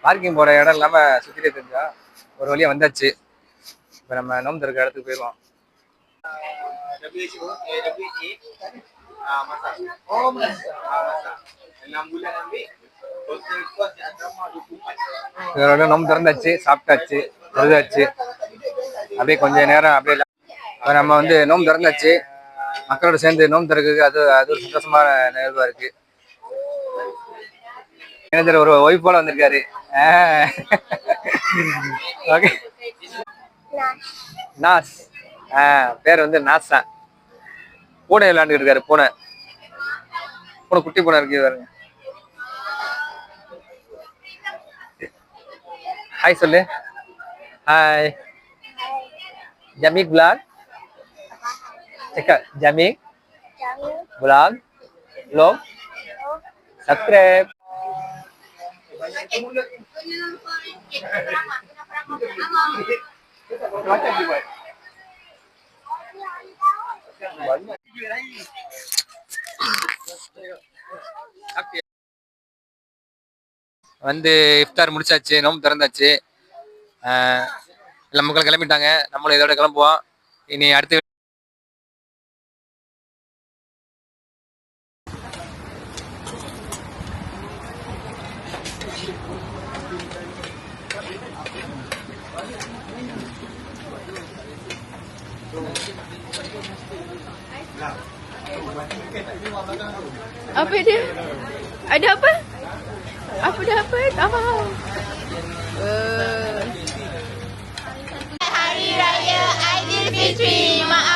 Parking போற இடம் இல்லாம சுத்திட்டே தெரிஞ்சா ஒரு வழியா வந்தாச்சு. இப்ப நம்ம நோம்பு இருக்க இடத்துக்கு போயிடுவோம். இதோட நோம்பு திறந்தாச்சு, சாப்பிட்டாச்சு, தொழுதாச்சு. அப்படியே கொஞ்ச நேரம் அப்படியே இப்ப நம்ம வந்து நோம்பு திறந்தாச்சு. மக்களோட சேர்ந்து நோம்பு திறக்குது. அது ஒரு சந்தோஷமான நிகழ்வா இருக்கு. மேனேஜர் ஒரு ஒய்ஃப் போல வந்திருக்காரு. ஓகே, நாஸ். பேர் வந்து நாசா. பூனை விளையாண்டுட்டு இருக்காரு. பூனை குட்டி பூனை இருக்கு பாருங்க. ஹாய் சொல்லு. ஹாய். ஜமீக் vlog. ஜமீக் vlog. Subscribe. வந்து இஃப்தார் முடிச்சாச்சு, நோம்பு திறந்தாச்சு. எல்லா மக்களும் கிளம்பிட்டாங்க. நம்மளும் இதோட கிளம்புவோம். இனி அடுத்து apa dia? Ada apa? Apa dah apa? Tak faham. Hari Raya Aidilfitri. Maaf.